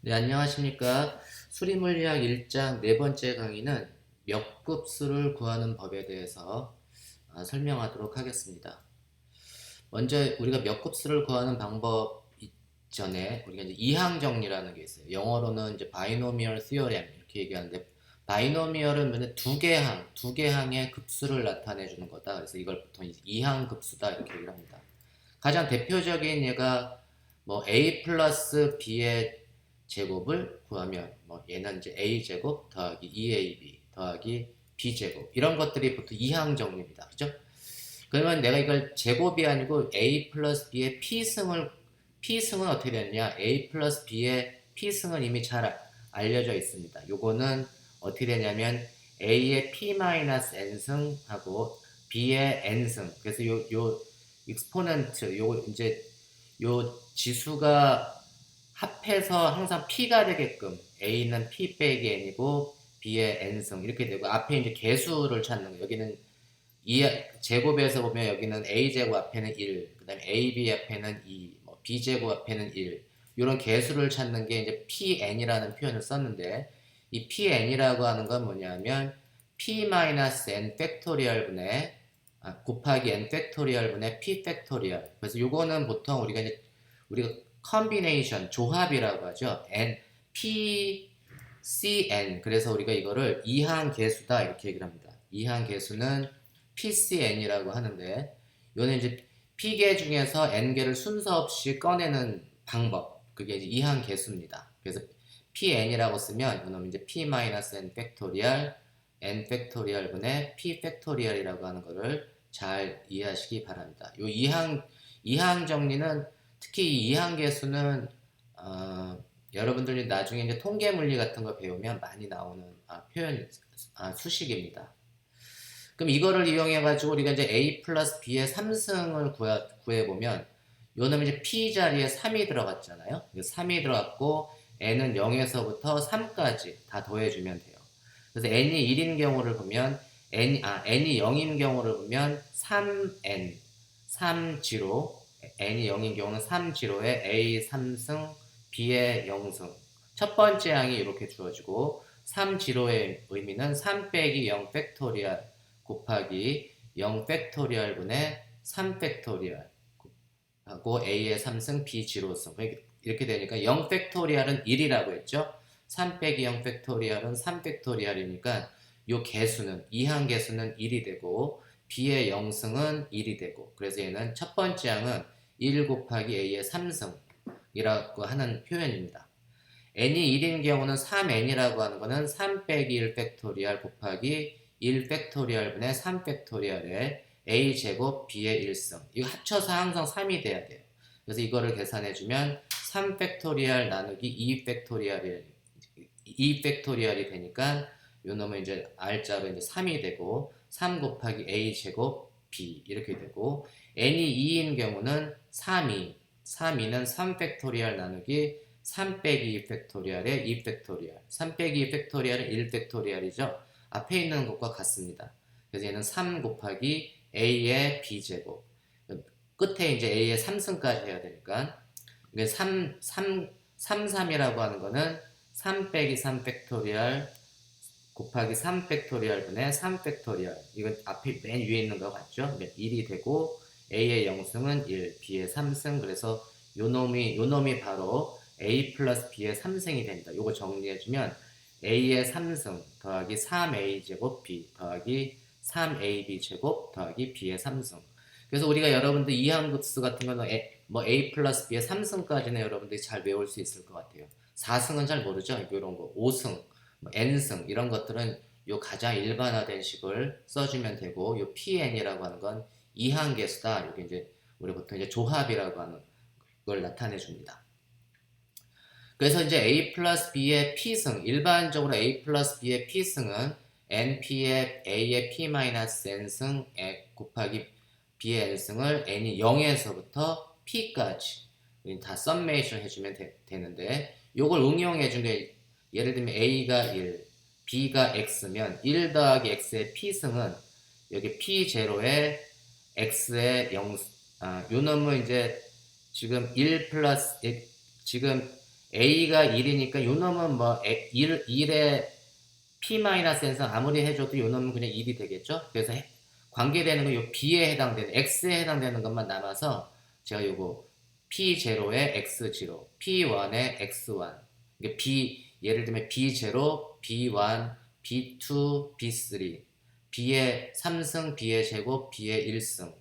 네, 안녕하십니까. 수리물리학 1장 네 번째 강의는 역급수를 구하는 법에 대해서 설명하도록 하겠습니다. 먼저 우리가 역급수를 구하는 방법 이전에 우리가 이제 이항정리라는 게 있어요. 영어로는 이제 바이노미얼 시어렘 이렇게 얘기하는데 바이노미얼은 뭐냐 두 개 항의 급수를 나타내 주는 거다. 그래서 이걸 보통 이제 이항급수다 이렇게 얘기를 합니다. 가장 대표적인 예가 뭐 a 플러스 b의 제곱을 구하면 뭐 얘는 이제 a 제곱 더하기 2ab 더하기 b 제곱 이런 것들이 보통 이항 정리입니다. 그죠? 그러면 내가 이걸 제곱이 아니고 a 플러스 b의 p승은 어떻게 되느냐? a 플러스 b의 p승은 이미 잘 알려져 있습니다. 요거는 어떻게 되냐면 a의 p 마이너스 n승하고 b의 n승. 그래서 요 익스포넌트 요 이제 요 지수가 합해서 항상 p가 되게끔 a는 p 빼기 n이고 b의 n승 이렇게 되고 앞에 이제 개수를 찾는 거예요. 여기는 이 제곱에서 보면 여기는 a 제곱 앞에는 1, 그다음에 ab 앞에는 2, 뭐 b 제곱 앞에는 1 이런 개수를 찾는 게 이제 pn이라는 표현을 썼는데 이 pn이라고 하는 건 뭐냐면 p-n 팩토리얼 분의 곱하기 n 팩토리얼 분의 p 팩토리얼. 그래서 요거는 보통 우리가 컨비네이션 조합이라고 하죠. n p cn. 그래서 우리가 이거를 이항 계수다 이렇게 얘기를 합니다. 이항 계수는 PCN이라고 하는데 이거는 이제 P개 중에서 N개를 순서 없이 꺼내는 방법 그게 이제 이항 계수입니다. 그래서 PN이라고 쓰면 이놈 이제 P-N 팩토리얼 N 팩토리얼 분의 P 팩토리얼이라고 하는 거를 잘 이해하시기 바랍니다. 이 이항 정리는 특히 이 이항 계수는 여러분들이 나중에 이제 통계 물리 같은 거 배우면 많이 나오는 표현 수식입니다. 그럼 이거를 이용해가지고 우리가 이제 a 플러스 b의 3승을 구해보면 요놈 이제 p 자리에 3이 들어갔잖아요. 3이 들어갔고 n은 0에서부터 3까지 다 더해주면 돼요. 그래서 n이 1인 경우를 보면 n이 0인 경우를 보면 3n 3지로 n이 0인 경우는 3지로에 a 3승 b의 0승 첫 번째 항이 이렇게 주어지고 3지로의 의미는 3 빼기 0 팩토리얼 곱하기 0 팩토리얼 분의 3 팩토리얼 하고 a의 3승 b 지로승 이렇게 되니까 0 팩토리얼은 1이라고 했죠. 3 빼기 0 팩토리얼은 3 팩토리얼이니까 요 개수는 이항 개수는 1이 되고 b의 0승은 1이 되고 그래서 얘는 첫 번째 항은 1 곱하기 a의 3승이라고 하는 표현입니다. n이 1인 경우는 3n이라고 하는 거는 3 빼기 1 팩토리얼 곱하기 1 팩토리얼 분의 3 팩토리얼에 a 제곱 b의 1승 이거 합쳐서 항상 3이 돼야 돼요. 그래서 이거를 계산해주면 3 팩토리얼 나누기 2 팩토리얼이 되니까 요 놈은 이제 r자로 이제 3이 되고 3 곱하기 a 제곱 b 이렇게 되고 n이 2인 경우는 3는 3 팩토리얼 나누기 3 빼기 2 팩토리얼의 2 팩토리얼 3 빼기 2 팩토리얼은 1 팩토리얼이죠. 앞에 있는 것과 같습니다. 그래서 얘는 3 곱하기 a의 b제곱 끝에 이제 a의 3승까지 해야 되니까 이게 3이라고 하는 거는 3 빼기 3 팩토리얼 곱하기 3 팩토리얼 분의 3 팩토리얼 이건 앞에 맨 위에 있는 거 같죠? 1이 되고 a의 0승은 1, b의 3승 그래서 요놈이 바로 a 플러스 b의 3승이 됩니다. 요거 정리해주면 a의 3승 더하기 3a 제곱 b 더하기 3ab 제곱 더하기 b의 3승 그래서 우리가 여러분들 이항급수 같은 거는 뭐 a 플러스 b의 3승까지는 여러분들이 잘 외울 수 있을 것 같아요. 4승은 잘 모르죠? 이런 거 5승, 뭐 n승 이런 것들은 요 가장 일반화된 식을 써주면 되고 요 pn이라고 하는 건 이항계수다. 이게 이제 우리 보통 이제 조합이라고 하는 걸 나타내 줍니다. 그래서 이제 a 플러스 b의 p승 일반적으로 a 플러스 b의 p승은 np의 a의 p 마이너스 n승 곱하기 b의 n승을 n이 0에서부터 p까지 다 썸메이션 해주면 되는데 요걸 응용해 준 게 예를 들면 a가 1 b가 x면 1 더하기 x의 p승은 여기 p0에 x의 0 요 놈은 이제 지금 1 플러스 지금 a가 1이니까 요 놈은 뭐 1에 p-n에서 아무리 해줘도 요 놈은 그냥 1이 되겠죠. 그래서 관계되는 건 요 b에 해당되는 x에 해당되는 것만 남아서 제가 요거 p0에 x0, p1에 x1. 이게 예를 들면 b0, b1, b2, b3, b의 3승, b의 제곱, b의 1승.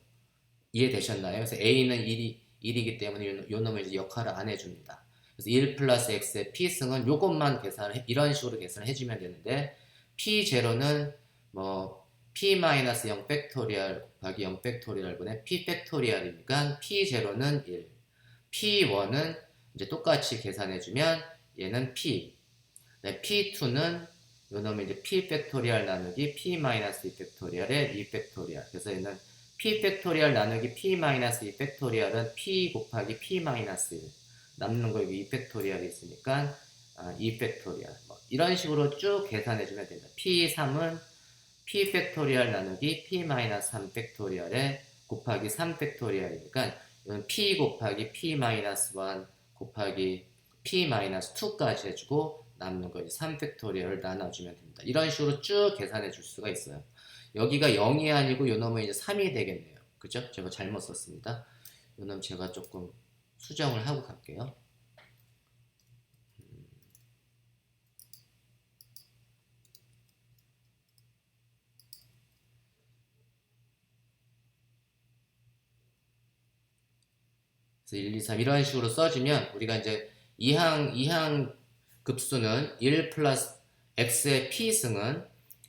이해되셨나요? 그래서 a는 1이기 때문에 요 놈을 이제 역할을 안 해줍니다. 그래서 1 플러스 x의 p승은 요것만 이런 식으로 계산을 해주면 되는데, p0는 뭐 p-0 팩토리얼 곱하기 0 팩토리얼 분의 p 팩토리얼이니까 p0는 1, p1은 이제 똑같이 계산해주면 얘는 p, p2는 요 놈이 이제 p 팩토리얼 나누기 p-2 팩토리얼의 2 팩토리얼. 그래서 얘는 p 팩토리얼 나누기 p-2 팩토리얼은 p 곱하기 p-1 남는 거 여기 2 팩토리얼이 있으니까 2 팩토리얼. 뭐 이런 식으로 쭉 계산해주면 됩니다. p3은 p 팩토리얼 나누기 p-3 팩토리얼에 곱하기 3 팩토리얼이니까 이건 p 곱하기 p-1 곱하기 p-2까지 해주고 남는 거 3 팩토리얼을 나눠주면 됩니다. 이런 식으로 쭉 계산해 줄 수가 있어요. 여기가 0이 아니고 요 놈은 이제 3이 되겠네요. 그죠? 제가 잘못 썼습니다. 요 놈 제가 조금 수정을 하고 갈게요. 그래서 1, 2, 3 이런 식으로 써주면 우리가 이제 이항 급수는 1 플러스 x의 p승은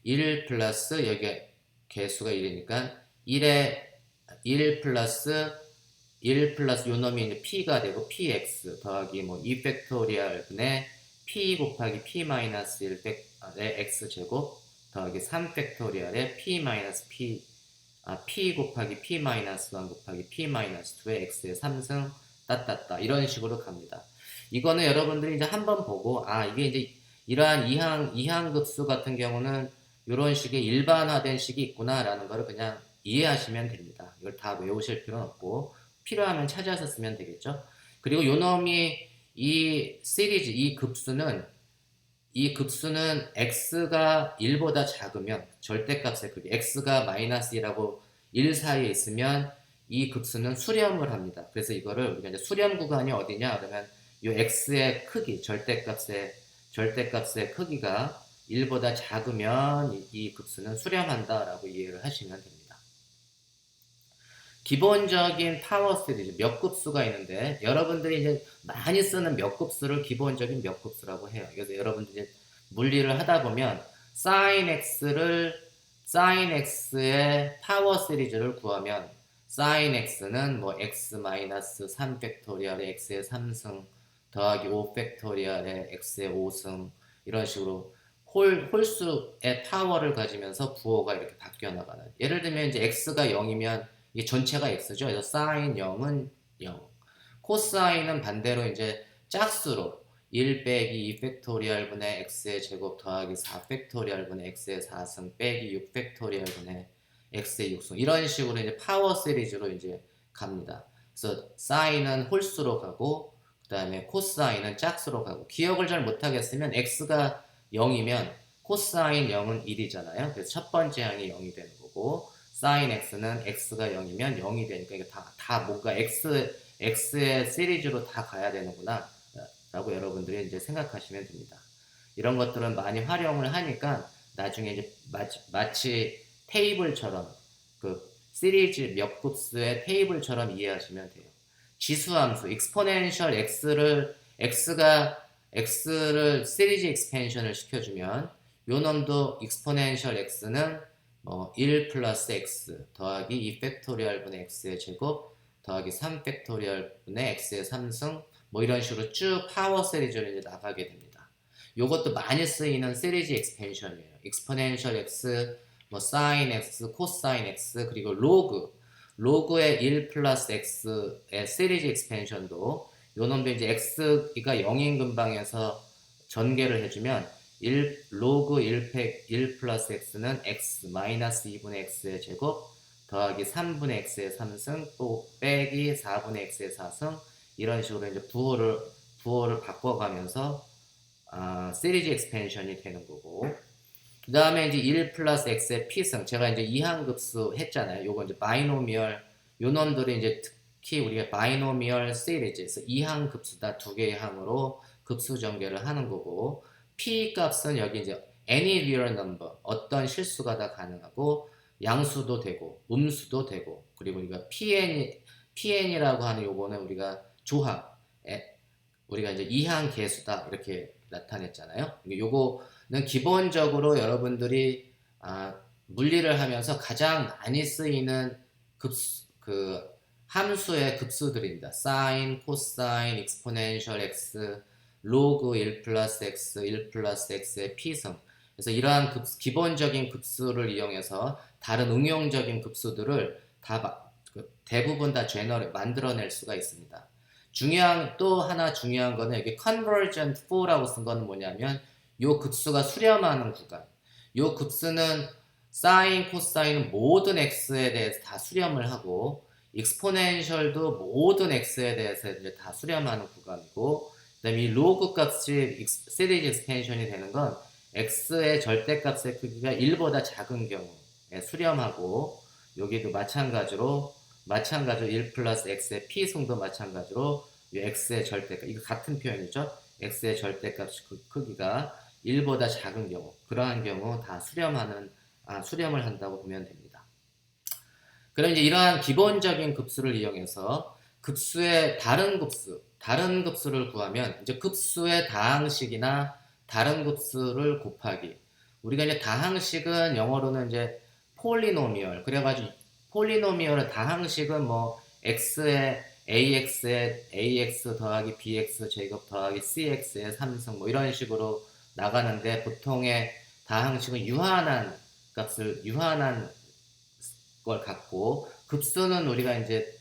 1 플러스 여기 개수가 1이니까 1 플러스 요 놈이 이제 p가 되고 px 더하기 뭐 2 팩토리얼 분의 p 곱하기 p-1의 x 제곱 더하기 3 팩토리얼의 p 곱하기 p-1 곱하기 p-2의 x의 3승 따따따 이런 식으로 갑니다. 이거는 여러분들이 이제 한번 보고 이게 이제 이러한 이항급수 같은 경우는 이런 식의 일반화된 식이 있구나 라는 거를 그냥 이해하시면 됩니다. 이걸 다 외우실 필요는 없고 필요하면 찾아서 쓰면 되겠죠. 그리고 요 놈이 이 시리즈 이 급수는 x가 1보다 작으면 절대값의 크기 x가 마이너스 1하고 1 사이에 있으면 이 급수는 수렴을 합니다. 그래서 이거를 우리가 이제 수렴 구간이 어디냐 그러면 이 x의 크기 절대값의 크기가 1보다 작으면 이 급수는 수렴한다 라고 이해를 하시면 됩니다. 기본적인 파워 시리즈 몇 급수가 있는데 여러분들이 이제 많이 쓰는 몇 급수를 기본적인 몇 급수라고 해요. 그래서 여러분들이 물리를 하다 보면 sin x의 파워 시리즈를 구하면 sin x는 뭐 x-3 팩토리얼의 x의 3승 더하기 5 팩토리얼의 x의 5승 이런 식으로 홀수의 파워를 가지면서 부호가 이렇게 바뀌어 나가는. 예를 들면 이제 x가 0이면 이 전체가 x죠. 그래서 sin 0은 0. 코사인은 반대로 이제 짝수로 1 빼기 2 팩토리얼 분의 x의 제곱 더하기 4 팩토리얼 분의 x의 4승 빼기 6 팩토리얼 분의 x의 6승 이런 식으로 이제 파워 시리즈로 이제 갑니다. 그래서 사인은 홀수로 가고 그 다음에 코사인은 짝수로 가고 기억을 잘 못하겠으면 x가 0이면 코사인 0은 1이잖아요. 그래서 첫 번째 항이 0이 되는 거고 sin x는 x가 0이면 0이 되니까 이게 다 뭔가 x의 시리즈로 다 가야 되는구나 라고 여러분들이 이제 생각하시면 됩니다. 이런 것들은 많이 활용을 하니까 나중에 이제 마치 테이블처럼 그 시리즈 몇 급수의 테이블처럼 이해하시면 돼요. 지수함수 exponential x를 시리즈 익스펜션을 시켜주면 요 놈도 exponential x는 1 플러스 x 더하기 2 팩토리얼 분의 x의 제곱 더하기 3 팩토리얼 분의 x의 3승 뭐 이런 식으로 쭉 파워 시리즈로 이제 나가게 됩니다. 요것도 많이 쓰이는 시리즈 익스펜션이에요. exponential x, 뭐 sin x, cosine x 그리고 로그의 1 플러스 x의 시리즈 익스펜션도 요 놈도 이제 x가 0인 근방에서 전개를 해주면 로그 1 플러스 x는 x 마이너스 2분의 x의 제곱 더하기 3분의 x의 3승 또 빼기 4분의 x의 4승 이런 식으로 이제 부호를 바꿔가면서 시리즈 익스펜션이 되는 거고, 그 다음에 이제 1 플러스 x의 p승, 제가 이제 이항급수 했잖아요. 요거 이제 바이노미얼, 요 놈들이 이제 특히 우리가 바이노미얼 시리즈에서 이항급수다, 두 개의 항으로 급수 전개를 하는 거고, p 값은 여기 이제 any real number, 어떤 실수가 다 가능하고, 양수도 되고, 음수도 되고, 그리고 우리가 pn이라고 하는 요거는 우리가 조합, 우리가 이제 이항 계수다 이렇게 나타냈잖아요. 요거는 기본적으로 여러분들이 물리를 하면서 가장 많이 쓰이는 그 함수의 급수들입니다. 사인, 코사인, 익스포넨셜 x, 로그 1 플러스 x, 1 플러스 x의 p승. 그래서 이러한 기본적인 급수를 이용해서 다른 응용적인 급수들을 대부분 다 만들어낼 수가 있습니다. 또 하나 중요한 거는 여기 convergent for라고 쓴 거는 뭐냐면 요 급수가 수렴하는 구간. 요 급수는 사인, 코사인 모든 x에 대해서 다 수렴을 하고 익스포넨셜도 모든 x에 대해서 이제 다 수렴하는 구간이고, 그다음에 이 로그 값이 시리즈 익스펜션이 되는 건 x의 절대값의 크기가 1보다 작은 경우에 수렴하고, 여기도 마찬가지로 1 플러스 x의 p승도 마찬가지로 이 x의 절대값, 이거 같은 표현이죠. x의 절대값 크기가 1보다 작은 경우, 그러한 경우 다 수렴을 한다고 보면 됩니다. 그럼 이제 이러한 기본적인 급수를 이용해서 급수의 다른 급수를 구하면 이제 급수의 다항식이나 다른 급수를 곱하기. 우리가 이제 다항식은 영어로는 이제 폴리노미얼. 그래가지고 폴리노미얼의 다항식은 뭐 x의 ax에 ax 더하기 bx 제곱 더하기 cx의 3승 뭐 이런 식으로 나가는데, 보통의 다항식은 유한한 걸 갖고, 급수는 우리가 이제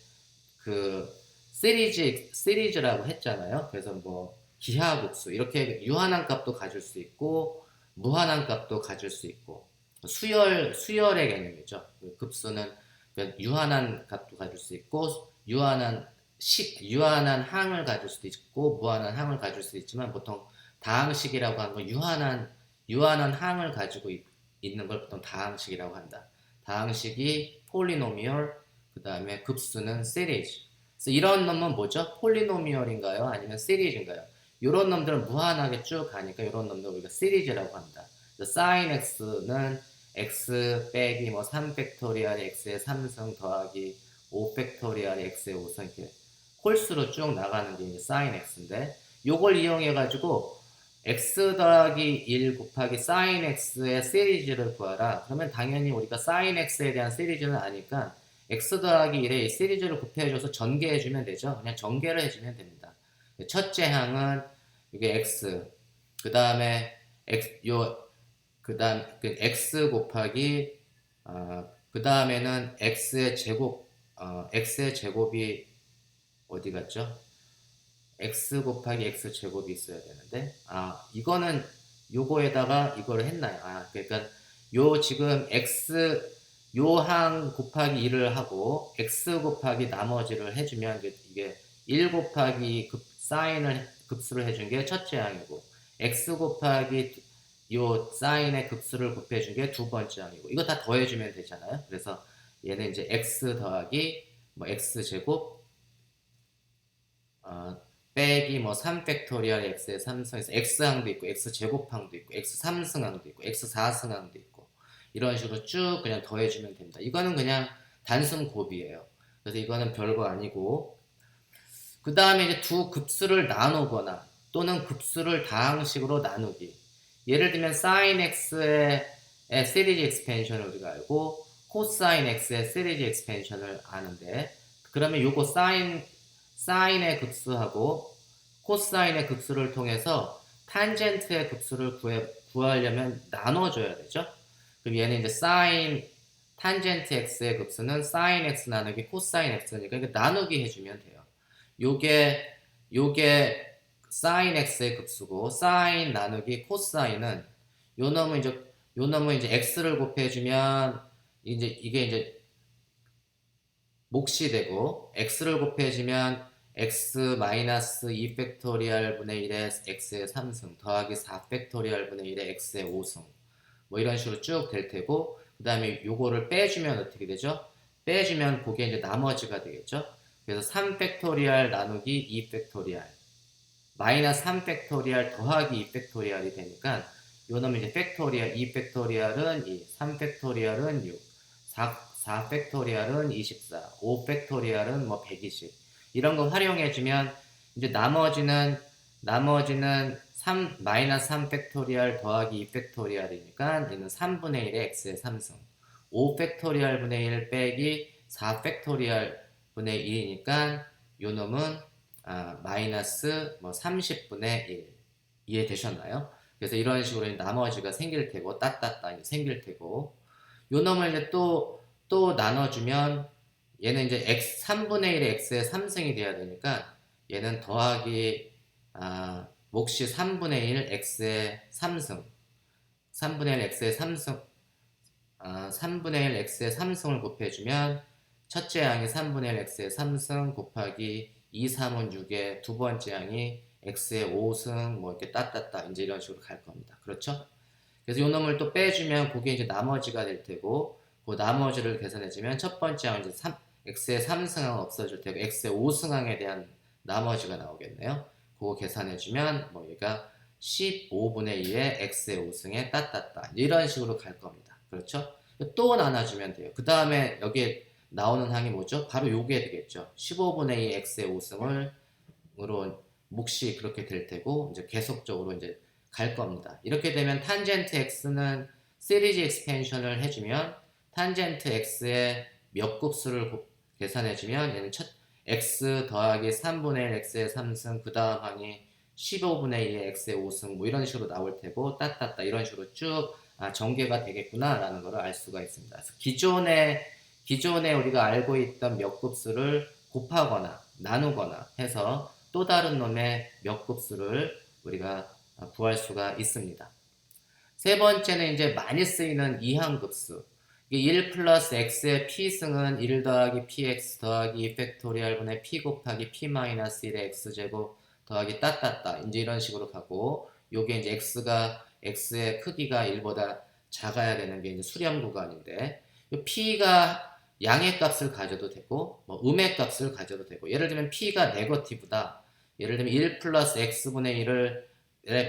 그 시리즈라고 했잖아요. 그래서 뭐 기하급수 이렇게 유한한 값도 가질 수 있고 무한한 값도 가질 수 있고, 수열의 개념이죠. 급수는 유한한 값도 가질 수 있고 유한한 항을 가질 수도 있고 무한한 항을 가질 수도 있지만, 보통 다항식이라고 하는 건 유한한 항을 가지고 있는 걸 보통 다항식이라고 한다. 다항식이 폴리노미얼, 그 다음에 급수는 시리즈. 그래서 이런 놈은 뭐죠? 폴리노미얼인가요? 아니면 시리즈인가요? 이런 놈들은 무한하게 쭉 가니까 이런 놈들 우리가 시리즈라고 합니다. sin x는 x 빼기 뭐 3팩토리얼 x의 3승 더하기 5팩토리얼 x의 5승 이렇게 홀수로 쭉 나가는 게 이제 sin x인데, 요걸 이용해 가지고 x 더하기 1 곱하기 sin x의 시리즈를 구하라. 그러면 당연히 우리가 sin x에 대한 시리즈는 아니까 x 더하기 1의 시리즈를 곱해줘서 전개해주면 되죠. 그냥 전개를 해주면 됩니다. 첫째 항은 이게 x, 그 다음에 x 곱하기 그 다음에는 x의 제곱이 어디 갔죠? x 곱하기 x 제곱이 있어야 되는데, 이거는 요거에다가 이거를 했나요? 그러니까 지금 요 항 곱하기 1을 하고 x 곱하기 나머지를 해주면 이게 1 곱하기 급수를 해준 게 첫째 항이고, x 곱하기 요 사인의 급수를 곱해준 게 두 번째 항이고, 이거 다 더해주면 되잖아요. 그래서 얘는 이제 x 더하기 뭐 x 제곱 빼기 뭐 3팩토리얼 x의 3승에서 x항도 있고 x 제곱항도 있고 x 3승항도 있고 x 4승항도 있고, 이런 식으로 쭉 그냥 더해주면 됩니다. 이거는 그냥 단순 곱이에요. 그래서 이거는 별거 아니고, 그 다음에 이제 두 급수를 나누거나 또는 급수를 다항식으로 나누기. 예를 들면 sin x의 시리즈 익스펜션을 우리가 알고 코사인 x의 시리즈 익스펜션을 아는데, 그러면 요거 사인의 급수하고 코사인의 급수를 통해서 탄젠트의 급수를 구하려면 나눠줘야 되죠. 그럼 얘는 이제 탄젠트 x의 급수는 sin x 나누기 코사인 x니까 이거 나누기 해주면 돼요. 요게 sin x의 급수고, sin 나누기 코사인은 요 놈은 이제 x를 곱해주면 이게 이제 몫이 되고, x를 곱해주면 x 마이너스 2 팩토리얼 분의 1의 x의 3승 더하기 4 팩토리얼 분의 1의 x의 5승 뭐 이런 식으로 쭉 될 테고, 그 다음에 요거를 빼주면 어떻게 되죠? 빼주면 그게 이제 나머지가 되겠죠? 그래서 3 팩토리얼 나누기 2 팩토리얼 마이너스 3 팩토리얼 더하기 2 팩토리얼이 되니까 요 놈이 이제 팩토리얼 2 팩토리얼은 2, 3 팩토리얼은 6, 4 팩토리얼은 24, 5 팩토리얼은 뭐 120 이런 거 활용해주면 이제 나머지는 3 마이너스 3 팩토리얼 더하기 2 팩토리얼이니까 얘는 3분의 1의 x의 3승, 5 팩토리얼 분의 1 빼기 4 팩토리얼 분의 1이니까 요 놈은 마이너스 뭐 30분의 1 이해되셨나요? 그래서 이런 식으로 나머지가 생길 테고 따따따 생길 테고, 요 놈을 이제 또 나눠주면 얘는 이제 x 3분의 1의 x의 3승이 돼야 되니까 얘는 더하기 몫이 3분의 1 x의 3승 3분의 1 x의 3승 3분의 1 x의 3승을 곱해주면 첫째 양이 3분의 1 x의 3승 곱하기 2, 3은 6의 두 번째 양이 x의 5승 뭐 이렇게 따따따 이제 이런 식으로 갈 겁니다. 그렇죠? 그래서 요 놈을 또 빼주면 그게 이제 나머지가 될 테고, 그 나머지를 계산해주면 첫 번째 양은 이제 x의 3승항은 없어질 테고 x의 5승항에 대한 나머지가 나오겠네요. 그거 계산해주면 뭐 얘가 15분의 2의 x의 5승에 따따따 이런 식으로 갈 겁니다. 그렇죠? 또 나눠주면 돼요. 그 다음에 여기에 나오는 항이 뭐죠? 바로 요게 되겠죠. 15분의 2 x의 5승으로 몫이 그렇게 될 테고 이제 계속적으로 이제 갈 겁니다. 이렇게 되면 탄젠트 x는 시리즈 익스펜션을 해주면 탄젠트 x의 몇 급수를 계산해주면 얘는 첫 x 더하기 3분의 1 x의 3승 그 다음 항이 15분의 2의 x의 5승 뭐 이런 식으로 나올 테고 따따따 이런 식으로 쭉 전개가 되겠구나 라는 것을 알 수가 있습니다. 그래서 기존에 우리가 알고 있던 몇 급수를 곱하거나 나누거나 해서 또 다른 놈의 몇 급수를 우리가 구할 수가 있습니다. 세 번째는 이제 많이 쓰이는 이항급수. 1 플러스 x의 p승은 1 더하기 px 더하기 2 팩토리얼 분의 p 곱하기 p 마이너스 1의 x제곱 더하기 따따따 이제 이런 식으로 가고, 요게 이제 x의 크기가 1보다 작아야 되는 게 이제 수렴 구간인데, p가 양의 값을 가져도 되고 뭐 음의 값을 가져도 되고, 예를 들면 p가 네거티브다. 예를 들면 1 플러스 x분의 1을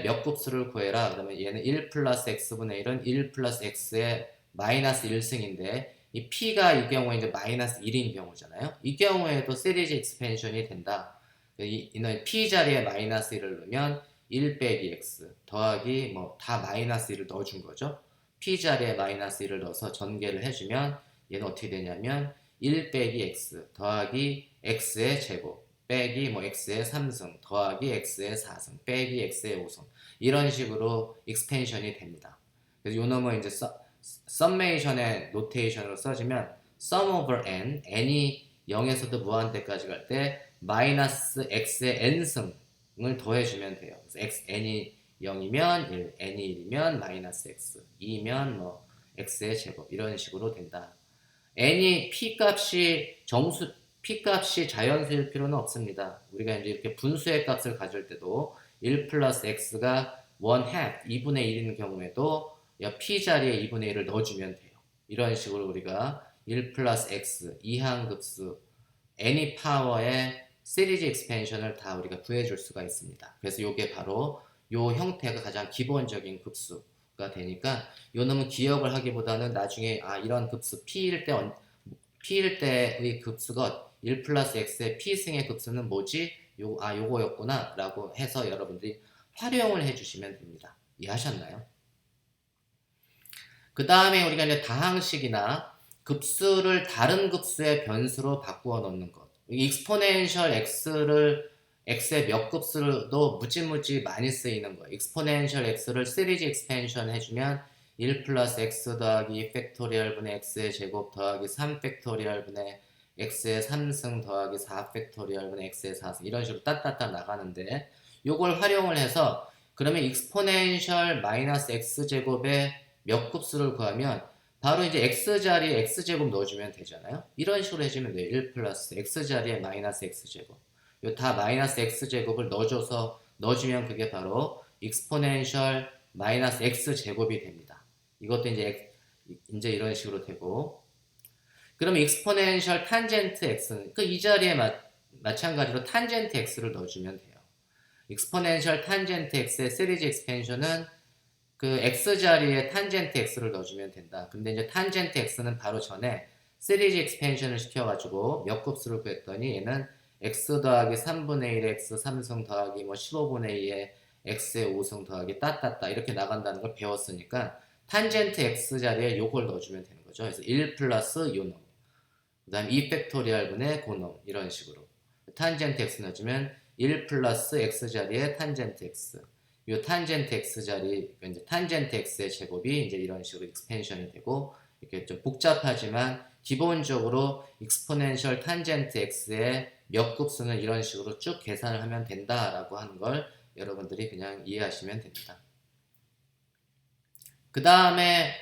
몇 급수를 구해라. 그러면 얘는 1 플러스 x분의 1은 1 플러스 x의 마이너스 1승인데 이 p가 이 경우에 이제 마이너스 1인 경우잖아요. 이 경우에도 시리즈 익스펜션이 된다. 이는 p 자리에 마이너스 1을 넣으면 1 빼기 x 더하기 뭐 다 마이너스 1을 넣어준 거죠. p 자리에 마이너스 1을 넣어서 전개를 해주면 얘는 어떻게 되냐면 1 빼기 x 더하기 x의 제곱 빼기 뭐 x의 3승 더하기 x의 4승 빼기 x의 5승 이런 식으로 익스펜션이 됩니다. 그래서 요 놈은 이제 썸메이션의 노테이션으로 써주면 sum over n이 0에서도 무한대까지 갈 때 마이너스 x의 n승을 더해주면 돼요. 그래서 n이 0이면 1, n이 1이면 마이너스 x, 2면 뭐 x의 제곱 이런 식으로 된다. n이 p 값이 자연수일 필요는 없습니다. 우리가 이제 이렇게 분수의 값을 가질 때도 1 플러스 x가 1/2, 2분의 1인 경우에도 p 자리에 2분의 1을 넣어주면 돼요. 이런 식으로 우리가 1 플러스 x, 이항급수, any 파워의 시리즈 익스펜션을 다 우리가 구해줄 수가 있습니다. 그래서 이게 바로 요 형태가 가장 기본적인 급수가 되니까 요 놈은 기억을 하기보다는 나중에 이런 급수 p일 때의 급수가 1 플러스 x의 p승의 급수는 뭐지? 요거였구나 라고 해서 여러분들이 활용을 해주시면 됩니다. 이해하셨나요? 그 다음에 우리가 이제 다항식이나 급수를 다른 급수의 변수로 바꾸어 놓는 것. 익스포넨셜 x의 몇 급수도 무지무지 많이 쓰이는 거예요. 익스포넨셜 x를 시리즈 익스펜션 해주면 1 플러스 x 더하기 2 팩토리얼 분의 x의 제곱 더하기 3 팩토리얼 분의 x의 3승 더하기 4 팩토리얼 분의 x의 4승 이런 식으로 따따따 나가는데, 요걸 활용을 해서 그러면 익스포넨셜 마이너스 x제곱의 몇 급수를 구하면 바로 이제 x자리에 x제곱 넣어주면 되잖아요. 이런 식으로 해주면 돼요. 1 플러스 x자리에 마이너스 x제곱. 요 다 마이너스 x제곱을 넣어주면 그게 바로 exponential 마이너스 x제곱이 됩니다. 이것도 이제 이런 식으로 되고, 그럼 exponential tangent x는 이 자리에 마찬가지로 tangent x를 넣어주면 돼요. exponential tangent x의 시리즈 expansion은 그 x 자리에 tangent x를 넣어주면 된다. 근데 이제 tangent x는 바로 전에 시리즈 expansion을 시켜가지고 몇 급수를 구했더니 얘는 x 더하기 3분의 1의 x 3승 더하기 뭐 15분의 2의 x의 5승 더하기 따따따 이렇게 나간다는 걸 배웠으니까 tangent x 자리에 요걸 넣어주면 되는 거죠. 그래서 1 플러스 요놈, 그 다음 2 팩토리얼 분의 고놈 이런 식으로 tangent x 넣어주면 1 플러스 x 자리에 tangent x, 요 tangent x 자리, 이제 tangent x의 제곱이 이제 이런 식으로 익스펜션이 되고, 이렇게 좀 복잡하지만 기본적으로 exponential tangent x의 몇 급수는 이런 식으로 쭉 계산을 하면 된다라고 하는 걸 여러분들이 그냥 이해하시면 됩니다. 그 다음에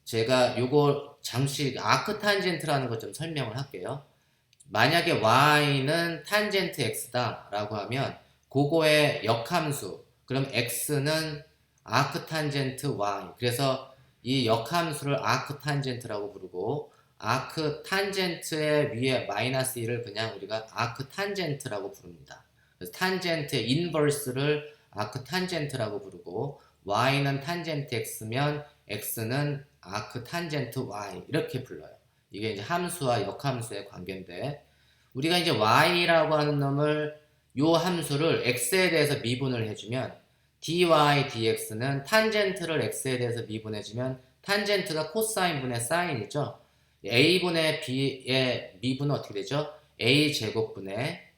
제가 요거 잠시 아크탄젠트라는 것 좀 설명을 할게요. 만약에 y는 탄젠트 x다 라고 하면 그거의 역함수, 그럼 x는 아크탄젠트 y, 그래서 이 역함수를 아크탄젠트라고 부르고, 아크탄젠트의 위에 마이너스 1을 그냥 우리가 아크탄젠트라고 부릅니다. 그래서 탄젠트의 인버스를 아크탄젠트라고 부르고, y는 탄젠트 x면 x는 아크탄젠트 y 이렇게 불러요. 이게 이제 함수와 역함수의 관계인데, 우리가 이제 y라고 하는 놈을, 요 함수를 x에 대해서 미분을 해주면 dy dx는 탄젠트를 x에 대해서 미분해주면 탄젠트가 코사인 분의 사인이죠. a분의 b의 미분은 어떻게 되죠? a제곱분의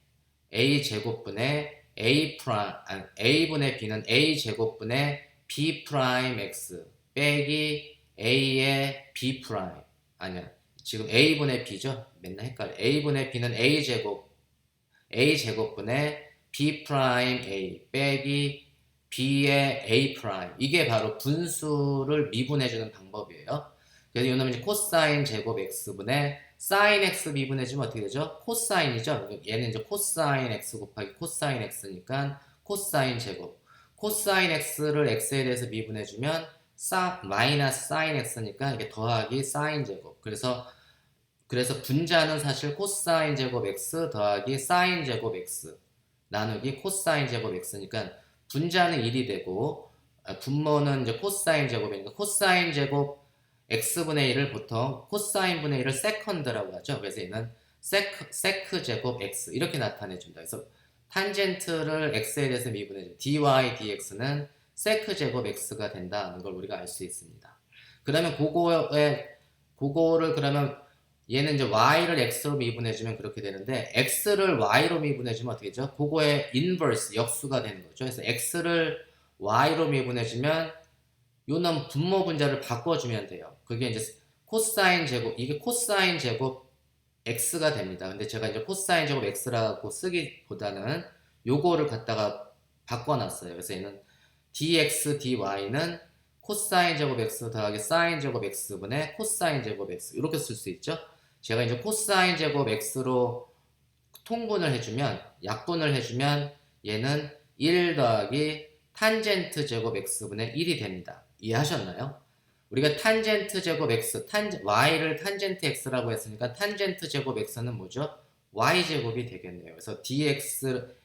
a분의 b는 a제곱분의 b 프라임 x 빼기 a의 b 프라임, 아니야, 지금 a분의 b죠? 맨날 헷갈려. a분의 b는 a제곱분의 b 프라임 a 빼기 b의 a 프라임, 이게 바로 분수를 미분해주는 방법이에요. 그래서 이놈은 이제 코사인 제곱 x분의 사인 x 미분해주면 어떻게 되죠? 코사인이죠. 얘는 이제 코사인 x 곱하기 코사인 x니까 코사인 제곱, 코사인 x를 x에 대해서 미분해주면 마이너스 사인 x니까 이게 더하기 사인 제곱. 그래서 분자는 사실 코사인 제곱 x 더하기 사인 제곱 x 나누기 코사인 제곱 x니까 분자는 1이 되고, 분모는 이제 코사인 제곱이니까 코사인 제곱 x분의 1을 보통 코사인 분의 1을 세컨드라고 하죠. 그래서 얘는 세크 제곱 x 이렇게 나타내준다. 그래서 탄젠트를 x에 대해서 미분해주면 dy dx는 세크 제곱 x가 된다는 걸 우리가 알 수 있습니다. 그러면 그거를 그러면 얘는 이제 y를 x로 미분해주면 그렇게 되는데, x를 y로 미분해주면 어떻게 되죠? 그거의 인버스, 역수가 되는 거죠. 그래서 x를 y로 미분해주면 요놈 분모 분자를 바꿔주면 돼요. 그게 이제 코사인 제곱, 이게 코사인 제곱 x가 됩니다. 근데 제가 이제 코사인 제곱 x라고 쓰기보다는 요거를 갖다가 바꿔놨어요. 그래서 얘는 dx dy는 코사인 제곱 x 더하기 사인 제곱 x분의 코사인 제곱 x 이렇게 쓸 수 있죠. 제가 이제 코사인 제곱 x로 통분을 해주면, 약분을 해주면 얘는 1 더하기 탄젠트 제곱 x분의 1이 됩니다. 이해하셨나요? 우리가 탄젠트 제곱 x, y를 탄젠트 x라고 했으니까 탄젠트 제곱 x는 뭐죠? y제곱이 되겠네요. 그래서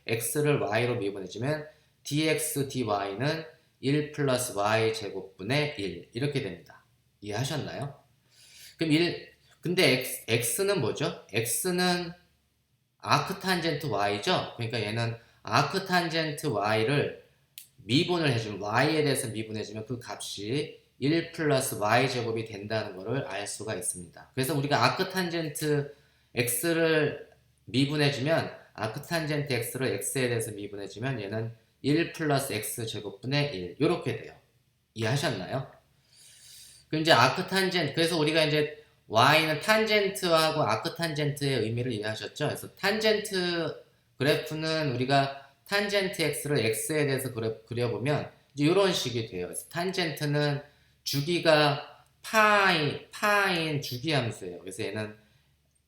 x를 y로 미분해주면 dx dy는 1 플러스 y제곱분의 1 이렇게 됩니다. 이해하셨나요? 그럼 근데 x는 뭐죠? x는 아크탄젠트 y죠? 그러니까 얘는 아크탄젠트 y를 미분을 해주면, y에 대해서 미분해주면 그 값이 1 플러스 y제곱이 된다는 것을 알 수가 있습니다. 그래서 우리가 아크탄젠트 x를 미분해주면, 아크탄젠트 x를 x에 대해서 미분해주면 얘는 1 플러스 x제곱분의 1 이렇게 돼요. 이해하셨나요? 그럼 이제 아크탄젠트, 그래서 우리가 이제 y는 탄젠트하고 아크탄젠트의 의미를 이해하셨죠? 그래서 탄젠트 그래프는 우리가 탄젠트 x를 x에 대해서 그려보면 이제 이런 식이 돼요. 그래서 탄젠트는 주기가 파인 주기함수예요. 그래서 얘는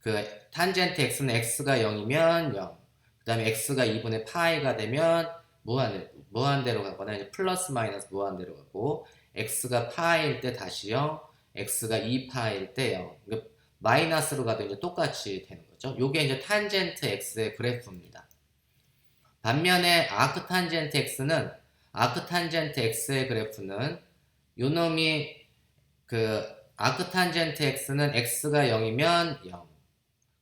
그 탄젠트 x는 x가 0이면 0, 그 다음에 x가 2분의 파이가 되면 무한대로 가거나 이제 플러스 마이너스 무한대로 가고, x가 파이일 때 다시 0, x가 2파일 때 0. 그러니까 마이너스로 가도 이제 똑같이 되는 거죠. 요게 이제 탄젠트 x의 그래프입니다. 반면에 아크탄젠트 x의 그래프는 요 놈이 그 아크탄젠트 x는 x가 0이면 0.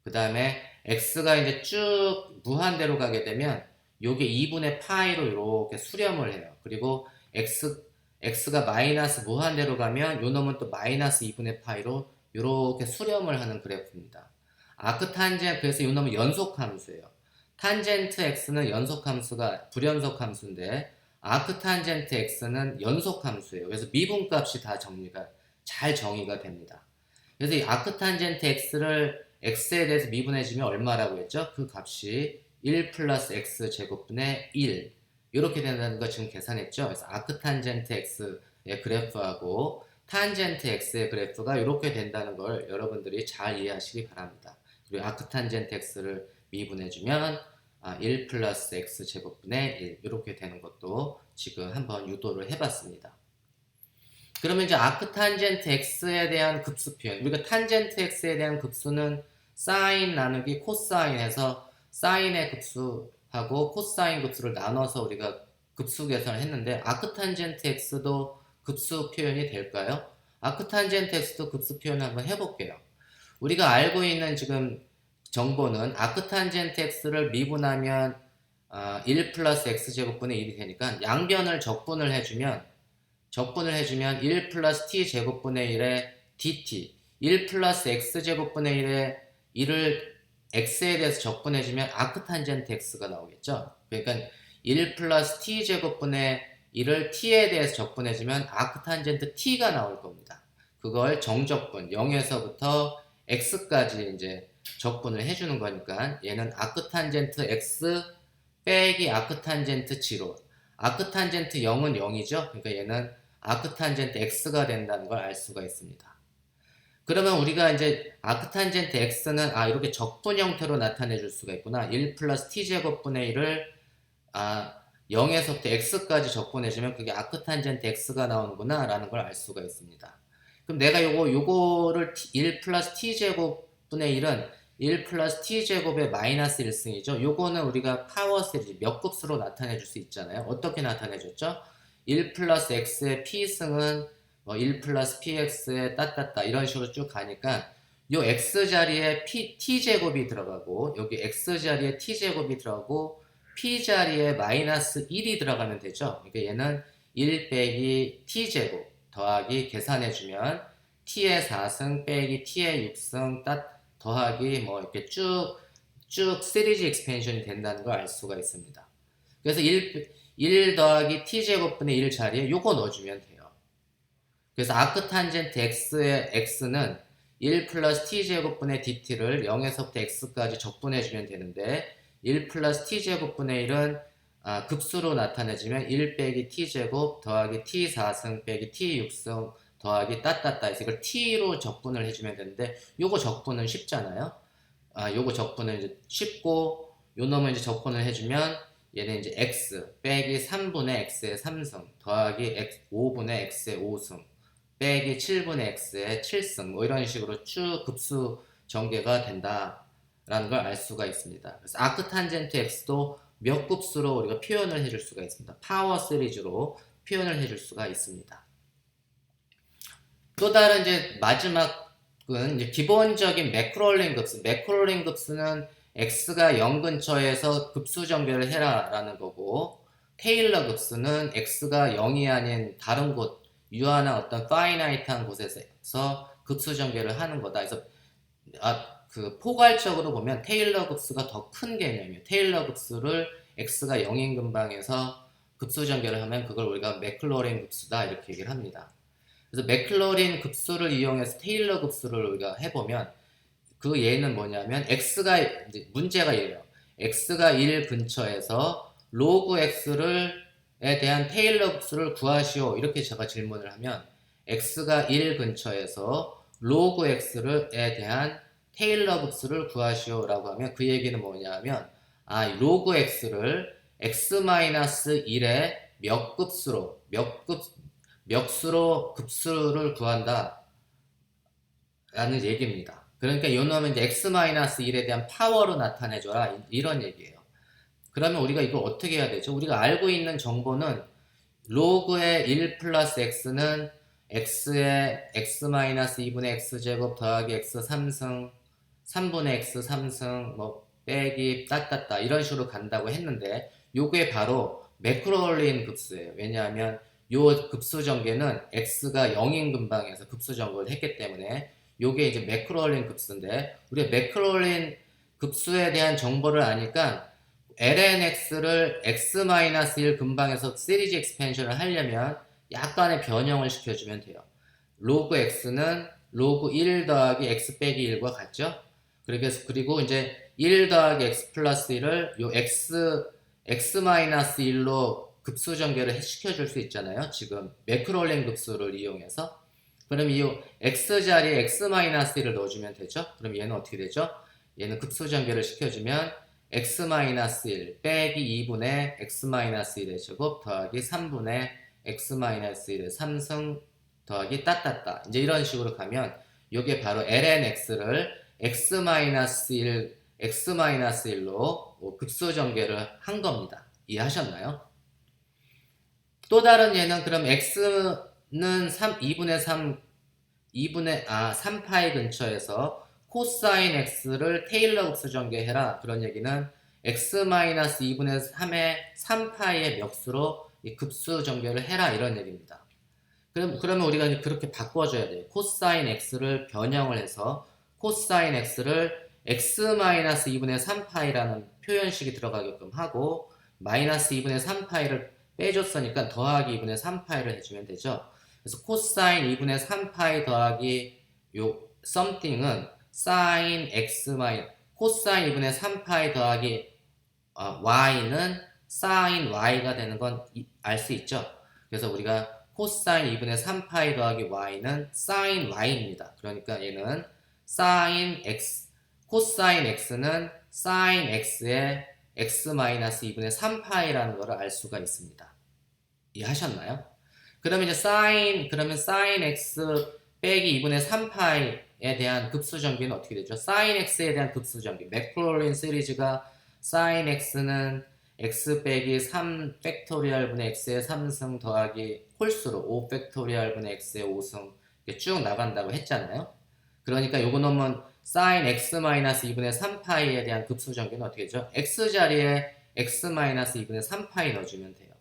그 다음에 x가 이제 쭉 무한대로 가게 되면 요게 2분의 파이로 이렇게 수렴을 해요. 그리고 x가 마이너스 무한대로 가면 요 놈은 또 마이너스 2분의 파이로 이렇게 수렴을 하는 그래프입니다. 그래서 요 놈은 연속함수예요. 탄젠트 x는 연속함수가 불연속함수인데 아크탄젠트 x는 연속함수예요. 그래서 미분값이 다 잘 정의가 됩니다. 그래서 이 아크탄젠트 x를 x에 대해서 미분해주면 얼마라고 했죠? 그 값이 1 플러스 x 제곱분의 1 이렇게 된다는 거 지금 계산했죠? 그래서 아크탄젠트 x의 그래프하고 탄젠트 x의 그래프가 이렇게 된다는 걸 여러분들이 잘 이해하시기 바랍니다. 그리고 아크탄젠트 x를 미분해주면 1 플러스 x 제곱분의 1 이렇게 되는 것도 지금 한번 유도를 해봤습니다. 그러면 이제 아크탄젠트 x에 대한 급수 표현, 우리가 탄젠트 x에 대한 급수는 사인 나누기 코사인에서 사인의 급수하고 코사인 급수를 나눠서 우리가 급수 계산을 했는데, 아크탄젠트 x도 급수 표현이 될까요? 아크탄젠트 x도 급수 표현 한번 해볼게요. 우리가 알고 있는 지금 정보는 아크탄젠트 x를 미분하면 1 플러스 x제곱분의 1이 되니까 양변을 적분을 해주면 1 플러스 t 제곱분의 1의 dt, 1 플러스 x제곱분의 1의 1을 x에 대해서 적분해주면 아크탄젠트 x가 나오겠죠. 그러니까 1 플러스 t 제곱분의 1을 t에 대해서 적분해주면 아크탄젠트 t가 나올 겁니다. 그걸 정적분 0에서부터 x까지 이제 적분을 해주는 거니까 얘는 아크탄젠트 x 빼기 아크탄젠트 0, 아크탄젠트 0은 0이죠. 그러니까 얘는 아크탄젠트 x가 된다는 걸 알 수가 있습니다. 그러면 우리가 이제 아크탄젠트 x는 이렇게 적분 형태로 나타내 줄 수가 있구나. 1 플러스 t제곱분의 1을 0에서부터 x까지 적분해주면 그게 아크탄젠트 x가 나오는구나 라는 걸 알 수가 있습니다. 그럼 내가 요거를 1 플러스 t제곱분의 1은 1 플러스 t제곱의 마이너스 1승이죠. 요거는 우리가 파워 세리즈 몇 급수로 나타내 줄 수 있잖아요. 어떻게 나타내 줬죠? 1 플러스 x의 p승은 1 플러스 px의 따따따 이런 식으로 쭉 가니까 요 x 자리에 t제곱이 들어가고 여기 x 자리에 t제곱이 들어가고 p 자리에 마이너스 1이 들어가면 되죠. 그러니까 얘는 1 빼기 t제곱 더하기 계산해주면 t의 4승 빼기 t의 6승 더하기 이렇게 쭉 시리즈 익스펜션이 된다는 걸 알 수가 있습니다. 그래서 1 더하기 t제곱분의 1 자리에 요거 넣어주면 돼요. 그래서 아크탄젠트 x의 x는 1 플러스 t제곱분의 dt를 0에서부터 x까지 적분해주면 되는데 1 플러스 t제곱분의 1은 급수로 나타내지면 1 빼기 t제곱 더하기 t4승 빼기 t6승 더하기 따따따 해서 이걸 t로 적분을 해주면 되는데 요거 적분은 쉽잖아요. 요거 적분은 이제 쉽고 요 놈은 이제 적분을 해주면 얘는 이제 x 빼기 3분의 x의 3승 더하기 5분의 x의 5승 빼기 7분의 x의 7승 이런 식으로 쭉 급수 전개가 된다라는 걸 알 수가 있습니다. 그래서 아크탄젠트 x도 몇 급수로 우리가 표현을 해줄 수가 있습니다. 파워 시리즈로 표현을 해줄 수가 있습니다. 또 다른 이제 마지막은 이제 기본적인 매크롤린 급수. 매크롤린 급수는 x가 0 근처에서 급수 전개를 해라 라는 거고, 테일러 급수는 x가 0이 아닌 다른 곳, 유한한 어떤 파이나이트한 곳에서 급수 전개를 하는 거다. 그래서 포괄적으로 보면 테일러 급수가 더 큰 개념이에요. 테일러 급수를 x가 0인 근방에서 급수 전개를 하면 그걸 우리가 매클로린 급수다 이렇게 얘기를 합니다. 그래서 매클로린 급수를 이용해서 테일러 급수를 우리가 해보면 그 예는 뭐냐면 이제 문제가 이래요. x가 1 근처에서 로그 x에 대한 테일러 급수를 구하시오 이렇게 제가 질문을 하면 x가 1 근처에서 로그 x에 대한 테일러 급수를 구하시오라고 하면 그 얘기는 뭐냐면 로그 x를 x-1의 몇 수로 급수를 구한다 라는 얘기입니다. 그러니까 요 놈은 이제 x-1에 대한 파워로 나타내줘라 이런 얘기예요. 그러면 우리가 이거 어떻게 해야 되죠? 우리가 알고 있는 정보는 로그의 1 플러스 x는 x의 x-2분의 x제곱 더하기 x 3승 3분의 x 3승 뭐 빼기 따따따 이런 식으로 간다고 했는데 요게 바로 매크로올린 급수예요. 왜냐하면 요 급수 전개는 x가 0인 근방에서 급수 전개를 했기 때문에 요게 이제 매크로올린 급수인데 우리가 매크로올린 급수에 대한 정보를 아니까 lnx를 x-1 근방에서 시리즈 익스펜션을 하려면 약간의 변형을 시켜주면 돼요. 로그 x는 로그 1 더하기 x 빼기 1과 같죠? 그리고 이제 1 더하기 x 플러스 1을 요 x-1로 급수 전개를 시켜줄 수 있잖아요. 지금 매크로올린 급수를 이용해서. 그럼 이 x 자리에 x-1을 넣어주면 되죠. 그럼 얘는 어떻게 되죠? 얘는 급수 전개를 시켜주면 x-1 빼기 2분의 x-1의 제곱 더하기 3분의 x-1의 3승 더하기 따따따 이제 이런 식으로 가면 이게 바로 lnx를 x-1로 급수 전개를 한 겁니다. 이해하셨나요? 또 다른 예는 그럼 x는 3파이 근처에서 코사인 x를 테일러 급수 전개해라. 그런 얘기는 x-2분의 3의 3파이의 멱수로 이 급수 전개를 해라. 이런 얘기입니다. 그러면 우리가 그렇게 바꿔줘야 돼요. 코사인 x를 변형을 해서 코사인 x를 x-2분의 3파이라는 표현식이 들어가게끔 하고 마이너스 2분의 3파이를 빼줬으니까 더하기 2분의 3파이를 해주면 되죠. 그래서 코사인 2분의 3파이 더하기 요 something은 사인 x 코사인 2분의 3파이 더하기 y는 사인 y가 되는 건 알 수 있죠. 그래서 우리가 코사인 2분의 3파이 더하기 y는 사인 y입니다. 그러니까 얘는 사인 x 코사인 x는 사인 x의 x-2분의 3파이라는 것을 알 수가 있습니다. 이해하셨나요? 그러면 이제 그러면 사인 x 빼기 2분의 3파이에 대한 급수 전개는 어떻게 되죠? 사인 x에 대한 급수 전개. 매크로올린 시리즈가 사인 x는 x 빼기 3 팩토리얼 분의 x의 3승 더하기 홀수로 5 팩토리얼 분의 x의 5승 이렇게 쭉 나간다고 했잖아요. 그러니까 요거 넣으면 사인 x-2분의 3파이에 대한 급수 전개는 어떻게 되죠? x 자리에 x-2분의 3파이 넣어주면 돼요.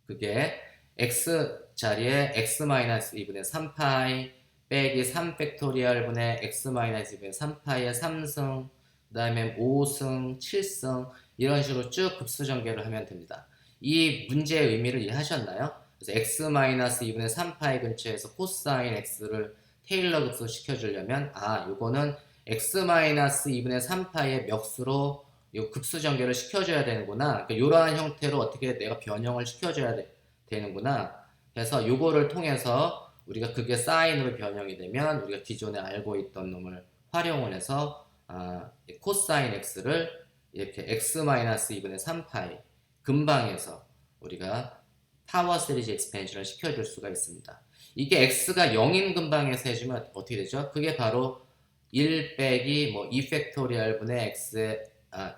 그게 x 자리에 x-2분의 3파이 빼기 3 팩토리얼 분의 x-2분의 3파이의 3승 그 다음에 5승, 7승 이런 식으로 쭉 급수 전개를 하면 됩니다. 이 문제의 의미를 이해하셨나요? 그래서 x-2분의 3파이 근처에서 코사인 x를 테일러 급수 시켜주려면 요거는 x-2분의 3파이의 멱수로 이 급수 전개를 시켜줘야 되는구나. 그러니까 이러한 형태로 어떻게 내가 변형을 시켜줘야 되는구나. 그래서 요거를 통해서 우리가 그게 사인으로 변형이 되면 우리가 기존에 알고 있던 놈을 활용을 해서 코사인 x를 이렇게 x-2분의 3파이 근방에서 우리가 파워 시리즈 익스펜션을 시켜줄 수가 있습니다. 이게 x가 0인 근방에서 해주면 어떻게 되죠? 그게 바로 1 빼기 2 팩토리얼 분의 x의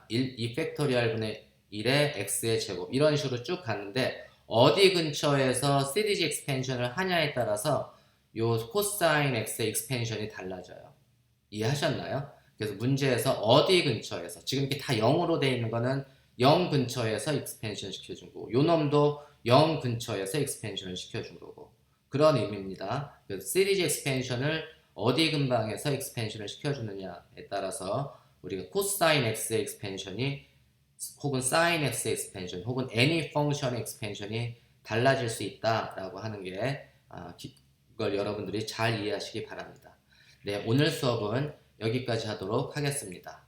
2 팩토리얼 분의 1의 x의 제곱 이런 식으로 쭉 갔는데 어디 근처에서 시리즈 익스펜션을 하냐에 따라서 요 코사인 x의 익스펜션이 달라져요. 이해하셨나요? 그래서 문제에서 어디 근처에서 지금 이렇게 다 0으로 돼 있는 거는 0 근처에서 익스펜션 시켜준 거고 요 놈도 0 근처에서 익스펜션을 시켜준 거고 그런 의미입니다. 그래서 시리즈 익스펜션을 어디 근방에서 익스펜션을 시켜주느냐에 따라서 우리가 코사인 x의 익스펜션이 혹은 사인 x의 익스펜션 혹은 any 펑션의 익스펜션이 달라질 수 있다라고 하는 게 그걸 여러분들이 잘 이해하시기 바랍니다. 네, 오늘 수업은 여기까지 하도록 하겠습니다.